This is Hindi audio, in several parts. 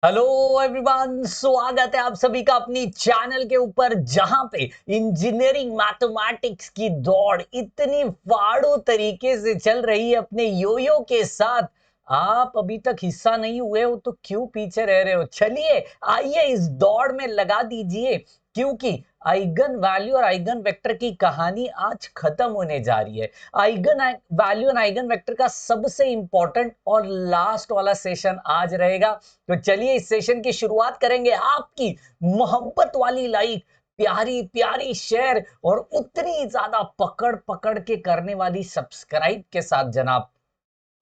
हेलो एवरीवन, स्वागत है आप सभी का अपनी चैनल के ऊपर, जहां पे इंजीनियरिंग मैथमेटिक्स की दौड़ इतनी फाड़ू तरीके से चल रही है अपने योयो के साथ। आप अभी तक हिस्सा नहीं हुए हो तो क्यों पीछे रह रहे हो? चलिए आइए इस दौड़ में लगा दीजिए, क्योंकि आइगन वैल्यू और आइगन वेक्टर की कहानी आज खत्म होने जा रही है। आइगन वैल्यू और आइगन वेक्टर का सबसे इंपॉर्टेंट और लास्ट वाला सेशन आज रहेगा। तो चलिए इस सेशन की शुरुआत करेंगे आपकी मोहब्बत वाली लाइक, प्यारी प्यारी शेयर और उतनी ज्यादा पकड़ पकड़ के करने वाली सब्सक्राइब के साथ जनाब।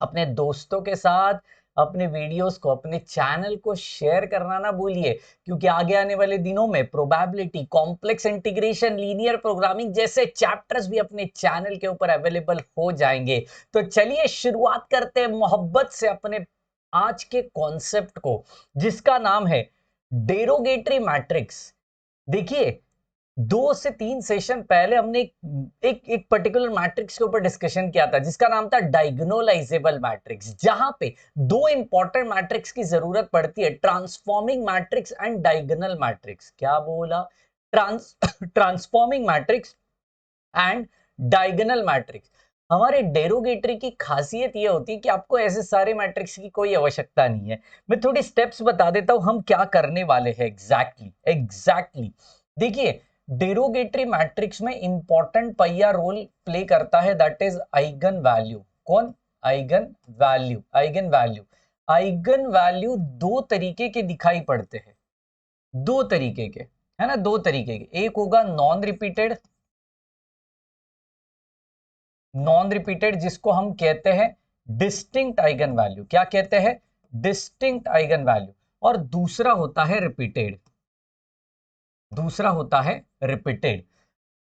अपने दोस्तों के साथ अपने वीडियोस को, अपने चैनल को शेयर करना ना भूलिए, क्योंकि आगे आने वाले दिनों में probability, complex integration, linear programming जैसे चैप्टर्स भी अपने चैनल के ऊपर अवेलेबल हो जाएंगे। तो चलिए शुरुआत करते हैं मोहब्बत से अपने आज के कॉन्सेप्ट को, जिसका नाम है डेरोगेटरी मैट्रिक्स। देखिए, 2 से 3 सेशन पहले हमने एक पर्टिकुलर मैट्रिक्स के ऊपर डिस्कशन किया था, जिसका नाम था डायगोनलाइजेबल मैट्रिक्स, जहां पे दो इंपॉर्टेंट मैट्रिक्स की जरूरत पड़ती है, transforming matrix and diagonal matrix. क्या बोला? Transforming matrix and diagonal matrix. हमारे डेरोगेटरी की खासियत यह होती है कि आपको ऐसे सारे मैट्रिक्स की कोई आवश्यकता नहीं है। मैं थोड़ी स्टेप्स बता देता हूं हम क्या करने वाले हैं एग्जैक्टली। देखिए, डेरोगेटरी मैट्रिक्स में इंपॉर्टेंट पहिया रोल प्ले करता है, दैट इज आइगन वैल्यू। कौन? Eigen value. आइगन वैल्यू दो तरीके के दिखाई पड़ते हैं, दो तरीके के, है ना, दो तरीके के। एक होगा नॉन रिपीटेड, जिसको हम कहते हैं डिस्टिंक्ट आइगन वैल्यू। क्या कहते हैं? Distinct eigen value. और दूसरा होता है रिपीटेड।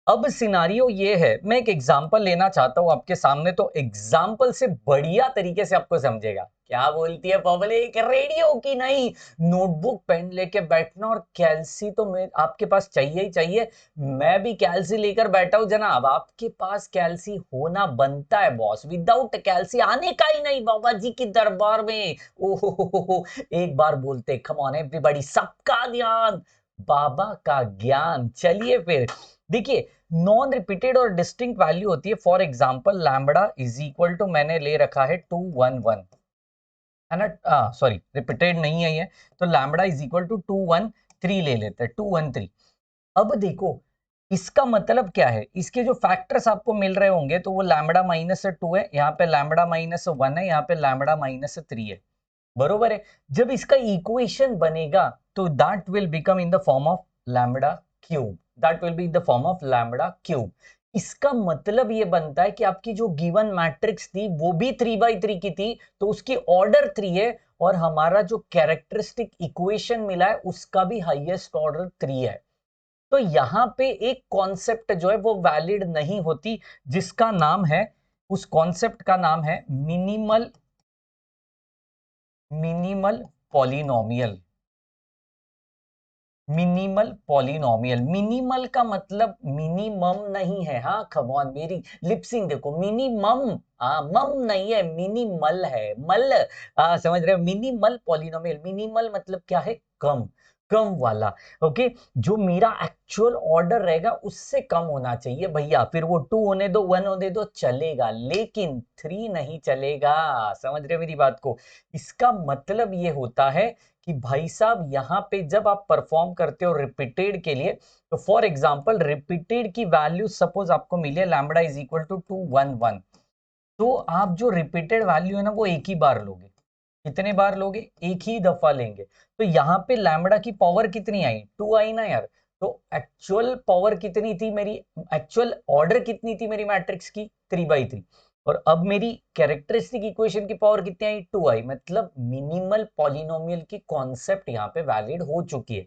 अब सिनारियो ये है, मैं एक एग्जांपल लेना चाहता हूं आपके सामने, तो एग्जांपल से बढ़िया तरीके से आपको समझेगा। क्या बोलती है पब्लिक? रेडियो की नहीं, नोटबुक पेन लेके बैठना, और कैलसी तो मैं आपके पास चाहिए ही चाहिए। मैं भी कैलसी लेकर बैठा हूं जनाब। आपके पास कैलसी होना बनता है बॉस, विदाउट कैलसी आने का ही नहीं बाबा जी के दरबार में। ओहो, एक बार बोलते कम ऑन एवरीबॉडी, सबका ध्यान, बाबा का ज्ञान। चलिए फिर देखिए, नॉन रिपीटेड और डिस्टिंक्ट वैल्यू होती है। For example lambda is equal to, मैंने ले रखा है 211, है ना, सॉरी रिपीटेड नहीं है ये, तो लैम्बडा इज इक्वल टू 213 ले लेते हैं, 213। अब देखो, इसका मतलब क्या है? इसके जो फैक्टर्स आपको मिल रहे होंगे, तो वो लैम्बडा -2 है, यहाँ पे लैम्बडा -1 है, यहाँ पे लैम्बडा -3 है, बरोबर है। जब इसका इक्वेशन बनेगा तो that will become in the form of lambda cube, that will be in the form of lambda cube. इसका मतलब ये बनता है कि आपकी जो गिवन मैट्रिक्स थी वो भी 3/3 की थी, तो उसकी ऑर्डर 3 है, और हमारा जो कैरेक्टरिस्टिक इक्वेशन मिला है उसका भी हाईएस्ट ऑर्डर 3 है। तो यहां पे एक कॉन्सेप्ट जो है वो वैलिड नहीं होती, जिसका नाम है, उस कॉन्सेप्ट का नाम है मिनिमल पॉलिनोमियल। मिनिमल का मतलब मिनिमम नहीं है। हाँ, कम ऑन, मेरी लिपसिंग देखो, मिनिमम, हाँ मम नहीं है, मिनिमल है, मल। समझ रहे हो? मिनिमल पॉलिनोमियल, मिनिमल मतलब क्या है? कम, कम वाला। ओके, जो मेरा एक्चुअल ऑर्डर रहेगा उससे कम होना चाहिए भैया। फिर वो 2 होने दो, 1 होने दो, चलेगा, लेकिन 3 नहीं चलेगा। समझ रहे हो मेरी बात को? इसका मतलब ये होता है कि भाई साहब, यहां पे जब आप परफॉर्म करते हो रिपीटेड के लिए, तो फॉर एग्जांपल रिपीटेड की वैल्यू सपोज आपको मिली है लैम्बडा इज इक्वल टू 211, तो आप जो रिपीटेड वैल्यू है ना वो एक ही बार लोगे। कितने बार लोगे? एक ही दफा लेंगे। तो यहाँ पे लैम्बडा की पावर कितनी आई? 2 आई ना यार। तो एक्चुअल पावर कितनी थी मेरी, एक्चुअल ऑर्डर कितनी थी मेरी मैट्रिक्स की? 3/3। और अब मेरी कैरेक्टरिस्टिक इक्वेशन की पावर कितनी आई? 2 आई। मतलब मिनिमल पॉलिनोमियल की कॉन्सेप्ट यहाँ पे वैलिड हो चुकी है।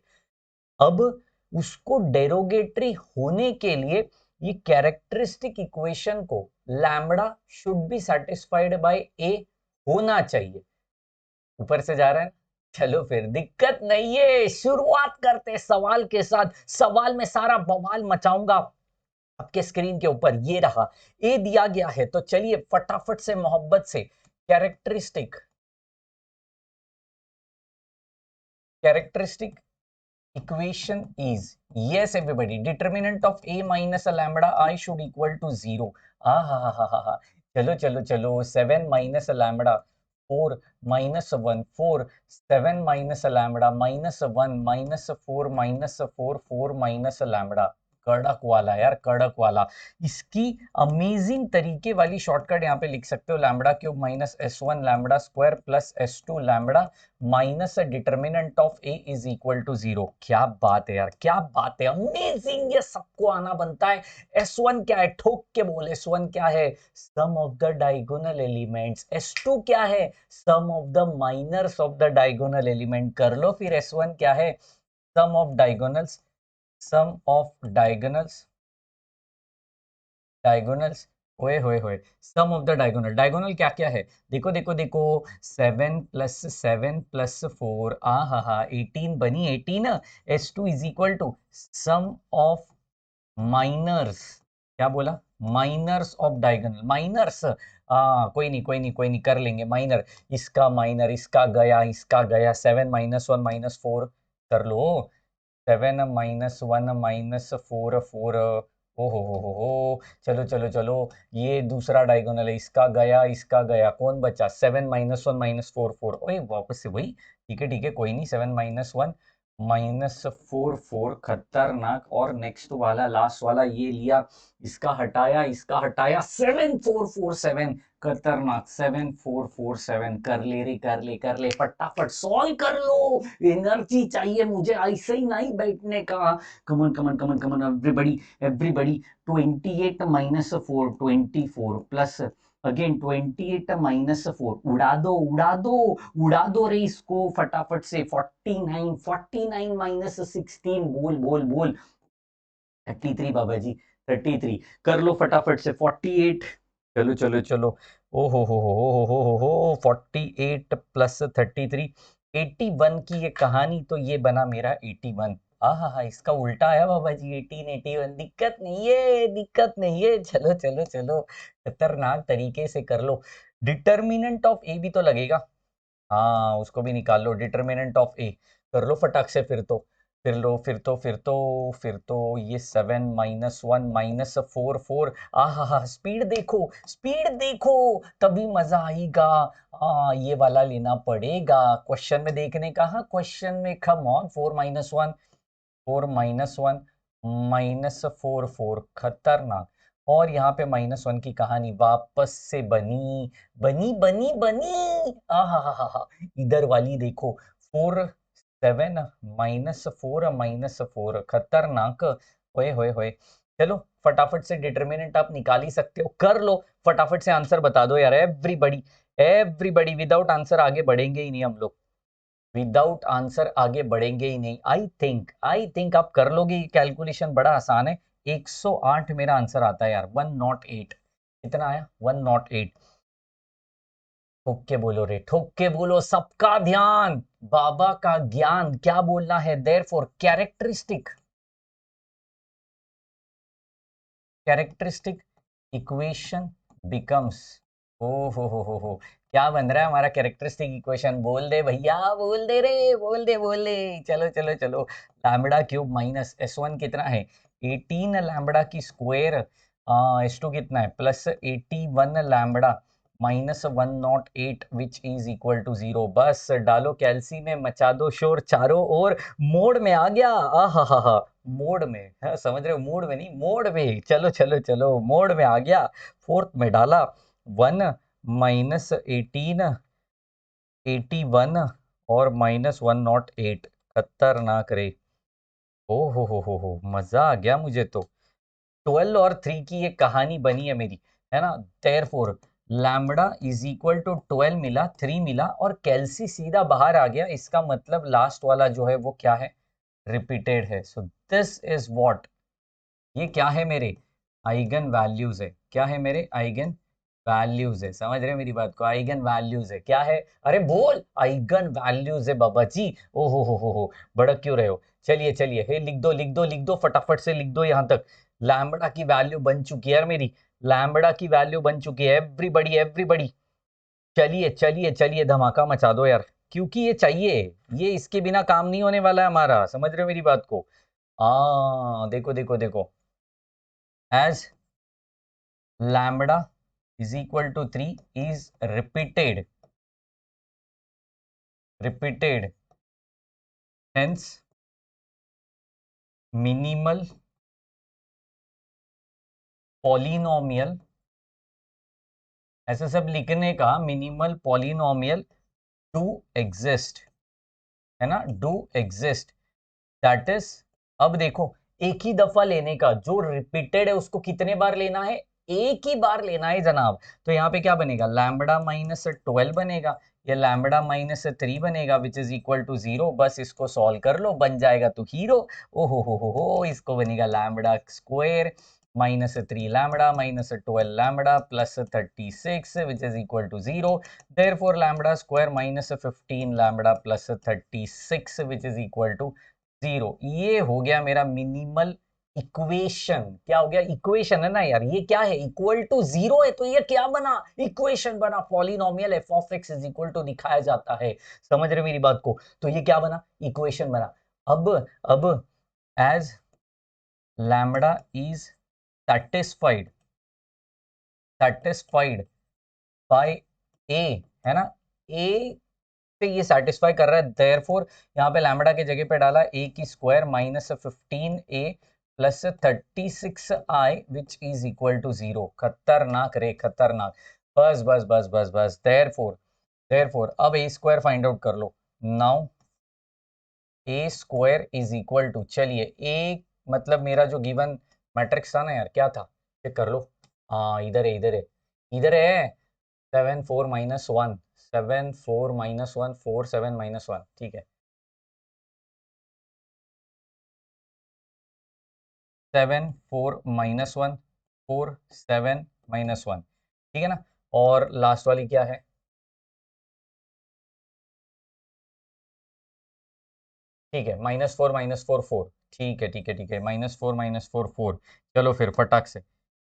अब उसको डेरोगेटरी होने के लिए ये कैरेक्टरिस्टिक इक्वेशन को, lambda should be satisfied by A होना चाहिए। ऊपर से जा रहा है। चलो फिर दिक्कत नहीं है, शुरुआत करते हैं सवाल के साथ। सवाल में सारा बवाल मचाऊंगा आपके स्क्रीन के ऊपर। ये रहा, ए दिया गया है, तो चलिए फटाफट से मोहब्बत से characteristic characteristic equation is, yes everybody, determinant of a minus a lambda I should equal to 0. हा चलो चलो चलो, 7 minus a lambda 4 minus 1 4, 7 minus a lambda minus 1 minus 4 minus 4 4 minus a lambda, कड़क वाला यार, कड़क वाला। इसकी अमेजिंग तरीके वाली शॉर्टकट यहाँ पे लिख सकते हो, lambda cube minus s1 lambda square plus s2 lambda minus determinant of a is equal to 0। क्या बात है यार, क्या बात है, अमेजिंग, ये सबको आना बनता है। s1 क्या है, ठोक के बोल, s1 क्या है, sum of the diagonal elements. s2 क्या है, sum of the minors of the diagonal element. कर लो फिर, s1 क्या है, sum of diagonals, sum of diagonals, ओए होए होए, sum of the diagonal. Diagonal क्या क्या है, देखो देखो देखो, 7 प्लस 4, हा 18 बनी, 18। s2 is equal to sum of minors, क्या बोला, माइनर्स ऑफ डायगोनल, माइनर्स। कोई नहीं कोई नहीं कोई नहीं, कर लेंगे माइनर, इसका माइनर, इसका गया, इसका गया, 7 माइनस 1 माइनस 4, कर लो, 7 माइनस 1 माइनस 4 4, ओ हो, चलो चलो चलो, ये दूसरा डायगोनल है, इसका गया, कौन बचा, 7 माइनस 1 माइनस 4 4, ओए वापस से वही, ठीक है कोई नहीं, 7 माइनस 1 माइनस 4 4, खतरनाक। और नेक्स्ट वाला, लास्ट वाला ये लिया, इसका हटाया 7 4 4 7, खतरनाक, 7 4 4 7, कर ले रे, कर ले, फटाफट सॉल्व कर लो, एनर्जी चाहिए मुझे, ऐसे ही नहीं बैठने का। Come on come on come on come on everybody everybody, 28 minus 4 24 plus again 28 minus 4, उड़ा दो रे इसको फटाफट से, 49 माइनस 16, बोल 33 बाबा जी, 33, कर लो फटाफट से, 48, चलो चलो चलो, ओ हो 48 प्लस 33, 81 की ये कहानी, तो ये बना मेरा 81। हाँ, इसका उल्टा आया बाबा जी, 18 81, दिक्कत नहीं है, चलो चलो चलो, खतरनाक तरीके से कर लो। डिटर्मिनेंट ऑफ ए भी तो लगेगा, हाँ उसको भी निकाल लो, डिटर्मिनेंट ऑफ ए, कर लो फटाक से, फिर तो ये 7 माइनस 1 माइनस 4 4, स्पीड देखो, तभी मजा आएगा। ये वाला लेना पड़ेगा, क्वेश्चन में देखने का, हाँ क्वेश्चन में, कम ऑन, 4 माइनस 1 माइनस 4 4, खतरनाक। और यहाँ पे -1 की कहानी वापस से बनी, इधर वाली देखो, 4 7 माइनस 4, खतरनाक, ओए होए होए। चलो फटाफट से डिटर्मिनेंट आप निकाल ही सकते हो, कर लो फटाफट से, आंसर बता दो यार, एवरीबडी, विदाउट आंसर आगे बढ़ेंगे ही नहीं हम लोग, विदाउट आंसर आगे बढ़ेंगे ही नहीं। आई थिंक आप कर लोगे, कैलकुलेशन बड़ा आसान है। 108 मेरा आंसर आता है यार, 108, कितना आया, 108। ठोक के बोलो, सबका ध्यान, बाबा का ज्ञान, क्या बोलना है, देयरफॉर कैरेक्टरिस्टिक इक्वेशन बिकम्स, ओ हो, क्या बन रहा है हमारा कैरेक्टरिस्टिक इक्वेशन, बोल दे भैया, बोल दे, चलो चलो चलो, लैम्बडा क्यूब माइनस s1 कितना है, 18 लैम्बडा की स्क्वायर, s2 कितना है, plus 81 lambda minus 108 which is equal to 0। बस डालो कैल्सी में, मचा दो शोर चारों ओर, मोड में आ गया, हा मोड में, समझ रहे हो, मूड में नहीं, मोड में, चलो चलो चलो, मोड में आ गया। फोर्थ में डाला 1 माइनस 18 81 और -108, खतरनाक रे, ओ हो, मजा आ गया मुझे तो। 12 और 3 की ये कहानी बनी है मेरी, है ना, therefore lambda is equal to 12 मिला, 3 मिला, और कैल्सी सीधा बाहर आ गया, इसका मतलब लास्ट वाला जो है वो क्या है, रिपीटेड है। सो दिस इज व्हाट, ये क्या है मेरे आइगन वैल्यूज है, क्या है मेरे आइगन वैल्यूज है, समझ रहे हैं मेरी बात को, आइगन वैल्यूज है, क्या है, अरे बोल, आइगन वैल्यूज है बाबा जी, ओ हो, भड़क क्यों रहे हो, चलिए चलिए, हे लिख दो फटाफट से, लिख दो यहाँ तक, लैम्बडा की वैल्यू बन चुकी है यार मेरी, लैम्बडा की वैल्यू बन चुकी है, एवरीबडी, चलिए चलिए चलिए, धमाका मचा दो यार, क्योंकि ये चाहिए, ये इसके बिना काम नहीं होने वाला है हमारा, समझ रहे हो मेरी बात को? देखो देखो देखो, as lambda is equal to 3 is repeated, hence minimal polynomial, ऐसे सब लिखने का, मिनिमल पॉलिनोमियल डू एग्जिस्ट, है ना, डू एग्जिस्ट, दैट इज, अब देखो एक ही दफा लेने का, जो रिपीटेड है उसको कितने बार लेना है, एक ही बार लेना है जनाब। तो यहाँ पे क्या बनेगा, लैम्बडा माइनस 12 बनेगा, या लैम्बडा माइनस 3 बनेगा, विच इज इक्वल टू 0। बस इसको सॉल्व कर लो, बन जाएगा तो हीरो। ओ हो, इसको बनेगा lambda square minus 3 lambda minus 12 lambda plus 36 which is equal to 0। Therefore lambda square minus 15 lambda plus 36 which is equal to 0। ये हो गया मेरा मिनिमल इक्वेशन। क्या हो गया, इक्वेशन है ना यार, ये क्या है, इक्वल टू 0 है, तो ये क्या बना, इक्वेशन बना, polynomial F of X is equal to दिखाया जाता है, समझ रहे मेरी बात को? तो ये क्या बना, इक्वेशन बना। अब as lambda is satisfied by A, है ना, ए से ये सेटिस्फाई कर रहा है, देयरफॉर यहाँ पे लैम्बडा की जगह पे डाला ए की square minus 15a plus 36i which is equal to 0। खतरनाक रे, खतरनाक। बस बस बस बस बस, देयरफॉर अब ए स्क्वायर फाइंड आउट कर लो। Now A square is equal to, चलिए ए मतलब मेरा जो गिवन मैट्रिक्स था ना यार, क्या था, चेक कर लो। हाँ इधर है 7 4 माइनस 1, 7 4 माइनस 1 4 7 माइनस 1, ठीक है, 7 4 माइनस 1 4 7 माइनस 1, ठीक है ना। और लास्ट वाली क्या है, ठीक है, -4 4, ठीक है, -4 4, चलो फिर फटाक से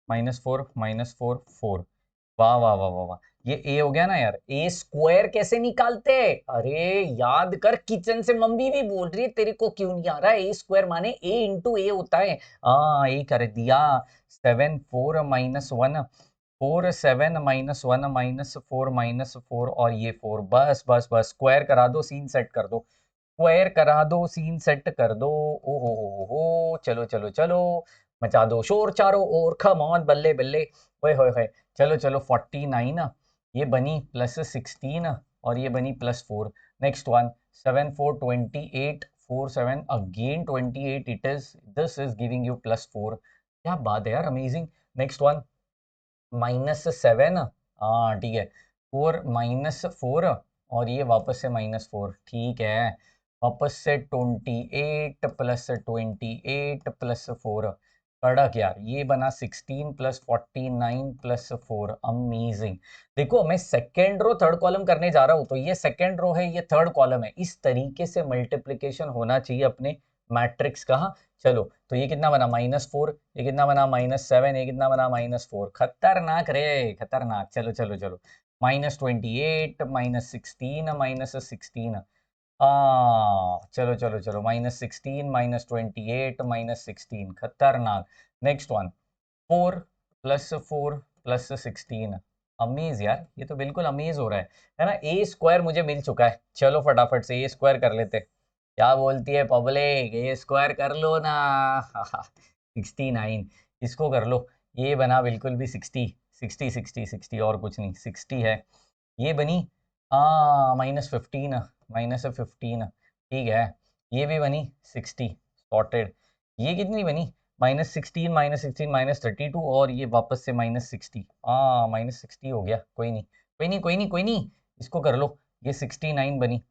-4 4, वाह वाह वाह वाह वाह, ये ए हो गया ना यार। ए स्क्वायर कैसे निकालते हैं, अरे याद कर, किचन से मम्मी भी बोल रही है, तेरे को क्यों नहीं आ रहा है, ए स्क्वायर माने ए इंटू ए होता है। ए कर दिया, 7 4 माइनस 1 4 7 माइनस 1 -4 और ये 4, बस बस बस, स्क्वायर करा दो, सीन सेट कर दो, स्क्वायर करा दो, सीन सेट कर दो। ओ हो, चलो चलो चलो, मचा दो शोर चारों ओर, कम ऑन बल्ले बल्ले, ओए होए होए, चलो चलो 49, ये बनी प्लस 16 और ये बनी +4। Next one 7 4 28 4 7 again 28, it is, this is giving you +4। क्या बात है यार, अमेजिंग। नेक्स्ट वन -7, हाँ ठीक है, 4 -4 और ये वापस से -4, ठीक है, वापस से 28 प्लस 28 प्लस 4, कड़क यार, ये बना 16 प्लस 49 प्लस 4, अमेजिंग। देखो मैं सेकेंड रो थर्ड कॉलम करने जा रहा हूं, तो ये सेकेंड रो है, ये थर्ड कॉलम है, इस तरीके से मल्टीप्लीकेशन होना चाहिए अपने मैट्रिक्स का। हाँ, चलो तो ये कितना बना -4, ये कितना बना -7, ये कितना बना -4, खतरनाक रे, खतरनाक। चलो चलो चलो, -28 -16 चलो चलो चलो, -16 -28 -16, खतरनाक। नेक्स्ट वन 4 प्लस 16, अमेज यार, ये तो बिल्कुल अमेज हो रहा है ना। ए स्क्वायर मुझे मिल चुका है, चलो फटाफट से ए स्क्वायर कर लेते। क्या बोलती है पब्लिक, ए स्क्वायर कर लो ना। 69, इसको कर लो, ये बना बिल्कुल भी 60 और कुछ नहीं, 60 है, ये बनी -15, -15, ठीक है, ये भी बनी 60, सॉर्टेड। ये कितनी बनी -16 -32 और ये वापस से -60, -60 हो गया, कोई नहीं कोई नहीं कोई नहीं कोई नहीं, इसको कर लो, ये 69 बनी,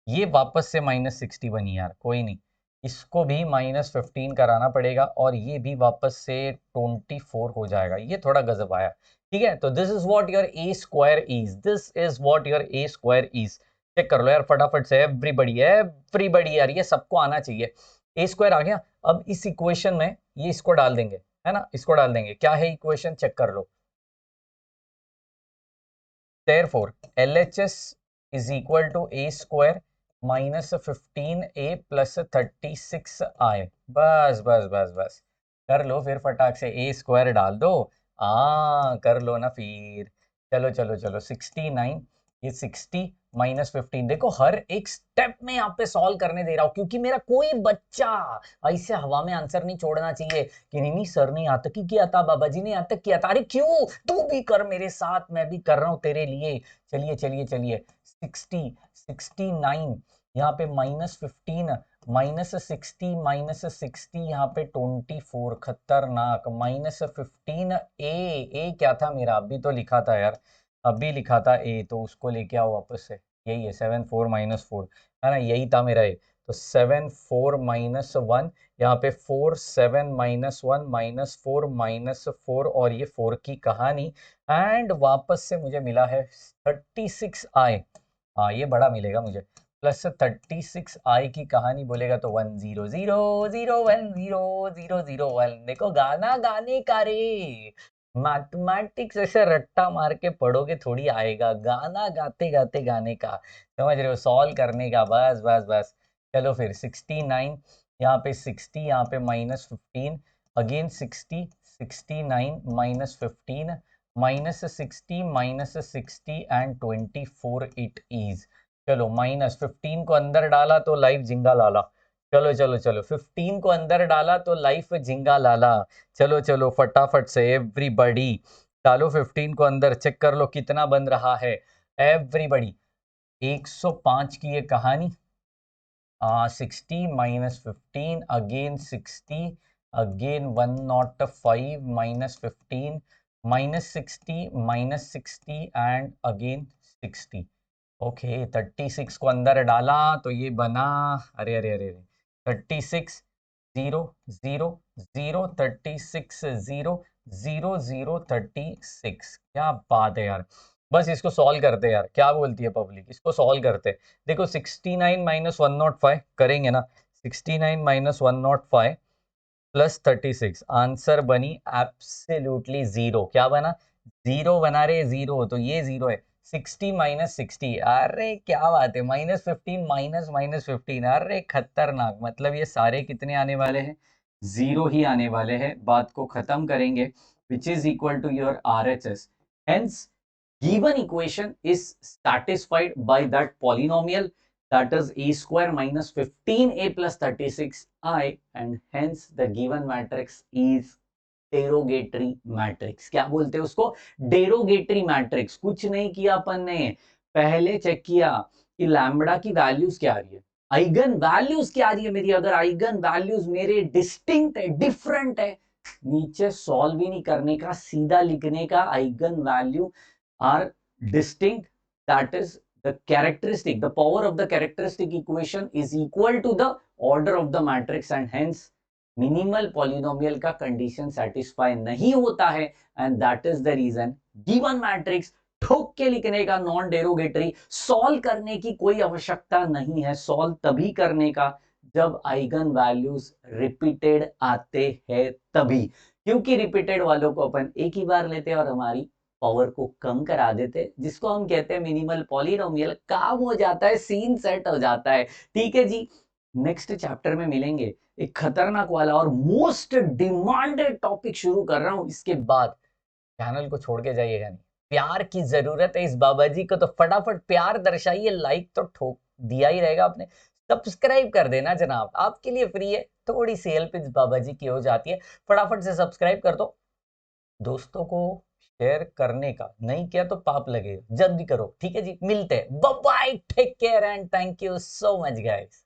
ये वापस से -60 बनी यार, कोई नहीं, इसको भी -15 कराना पड़ेगा और ये भी वापस से 24 हो जाएगा, ये थोड़ा गजब आया, ठीक है। तो this is what your A square is, this is what your A square is. Check कर लो यार फटाफट से, एवरीबडी एवरीबडी यार, ये सबको आना चाहिए। ए स्क्वायर आ गया, अब इस इक्वेशन में ये इसको डाल देंगे, है ना, इसको डाल देंगे, क्या है इक्वेशन, चेक कर लो। Therefore, LHS is equal to A square minus 15a plus 36i। बस बस बस बस कर लो फिर फटाक से, ए स्क्वायर डाल दो। कर लो ना फिर। चलो चलो चलो 69, ये 60 माइनस 15। देखो हर एक स्टेप में यहाँ पे सॉल्व करने दे रहा हूँ, क्योंकि मेरा कोई बच्चा ऐसे हवा में आंसर नहीं छोड़ना चाहिए कि नहीं नहीं सर ने यहाँ तक ही किया था, बाबा जी ने यहाँ तक किया था। अरे क्यों, तू भी कर मेरे साथ, मैं भी कर रहा हूँ तेरे लिए। चलिए चलिए चलिए 60, 69, यहाँ पे माइनस 15 माइनस 60 माइनस 60, यहाँ पे 24, खतरनाक। माइनस 15 ए क्या था मेरा, अभी तो लिखा था यार, अभी लिखा था ए, तो उसको लेके आओ वापस से। यही है 7 4 माइनस 4, है ना, यही था मेरा ए। तो 7 4 माइनस 1, यहाँ पे 4 7 माइनस 1 माइनस 4 माइनस 4, और ये 4 की कहानी। एंड वापस से मुझे मिला है 36i। हाँ ये बड़ा मिलेगा मुझे, प्लस 36i की कहानी बोलेगा तो 1 0 0 0 1 0 0 0 1। देखो गाना गाने का रे, मैथमेटिक्स ऐसे रट्टा मार के पढ़ोगे थोड़ी आएगा, गाना गाते गाते गाने का, समझ रहे हो, सॉल्व करने का, बस बस बस। चलो फिर 69, यहाँ पे 60, यहाँ पे minus 15, again 60, 69 minus 15, minus 60 minus 60 and 24 it is. चलो माइनस 15 को अंदर डाला तो लाइफ झिंगा लाला। चलो चलो चलो 15 को अंदर डाला तो लाइफ झिंगा लाला। चलो चलो फटाफट से एवरीबॉडी डालो 15 को अंदर, चेक कर लो कितना बन रहा है एवरीबॉडी। 105 की ये कहानी। 60 minus 15, again 60, again 105 minus 15, minus 60 minus 60 and again 60। Okay 36 को अंदर डाला तो ये बना, अरे अरे अरे अरे, 36 0 0 0 36 0 0 0 36। क्या बात है यार, बस इसको सॉल्व करते हैं यार, क्या बोलती है पब्लिक, इसको सॉल्व करते हैं। देखो 69 माइनस 105 करेंगे ना, 69 माइनस 105 प्लस 36, आंसर बनी एब्सोल्युटली जीरो। क्या बना, जीरो बना रहे, जीरो, तो ये जीरो है। 60 माइनस 60, अरे क्या बात है, माइनस 15 माइनस माइनस 15, अरे खतरनाक। मतलब ये सारे कितने आने वाले हैं, जीरो ही आने वाले हैं। बात को खत्म करेंगे, which is equal to your RHS। Hence given equation is satisfied by that polynomial, that is a square minus 15a plus 36i, and hence the given matrix is derogatory matrix. क्या बोलते हैं उसको, डेरोगेटरी मैट्रिक्स। कुछ नहीं किया अपन ने, पहले चेक किया कि लैम्बडा की वैल्यूज क्या आ रही है, आइगन वैल्यूज क्या आ रही है मेरी। अगर आइगन वैल्यूज मेरे डिस्टिंक्ट है, डिफरेंट है, नीचे सॉल्व भी नहीं करने का, सीधा लिखने का, eigen value are distinct, that is the characteristic, the power of the characteristic equation is equal to the order of the matrix, and hence minimal polynomial का कंडीशन सेटिस्फाई नहीं होता है, and that is the reason given matrix ठोक के लिखने का, नॉन डेरोगेटरी, सॉल्व करने की कोई आवश्यकता नहीं है। सॉल्व तभी करने का जब आइगन वैल्यूज रिपीटेड आते हैं तभी, क्योंकि रिपीटेड वालों को अपन एक ही बार लेते हैं और हमारी पावर को कम करा देते, जिसको हम कहते हैं मिनिमल पॉलिनोमियल। काम हो जाता है, सीन सेट हो जाता है। ठीक है जी, नेक्स्ट चैप्टर में मिलेंगे, एक खतरनाक वाला और मोस्ट डिमांडेड टॉपिक शुरू कर रहा हूं। इसके बाद चैनल को छोड़ के जाइएगा नहीं, प्यार की जरूरत है इस बाबा जी को, तो फटाफट प्यार दर्शाइए, लाइक तो ठोक दिया ही रहेगा आपने, सब्सक्राइब कर देना जनाब, आपके लिए फ्री है। थोड़ी सी हेल्प इस बाबा जी की हो जाती है, फटाफट से सब्सक्राइब कर दो। दोस्तों को शेयर करने का, नहीं किया तो पाप लगेगा, जल्दी करो। ठीक है जी, मिलते हैं, bye bye, take care and thank you so much guys.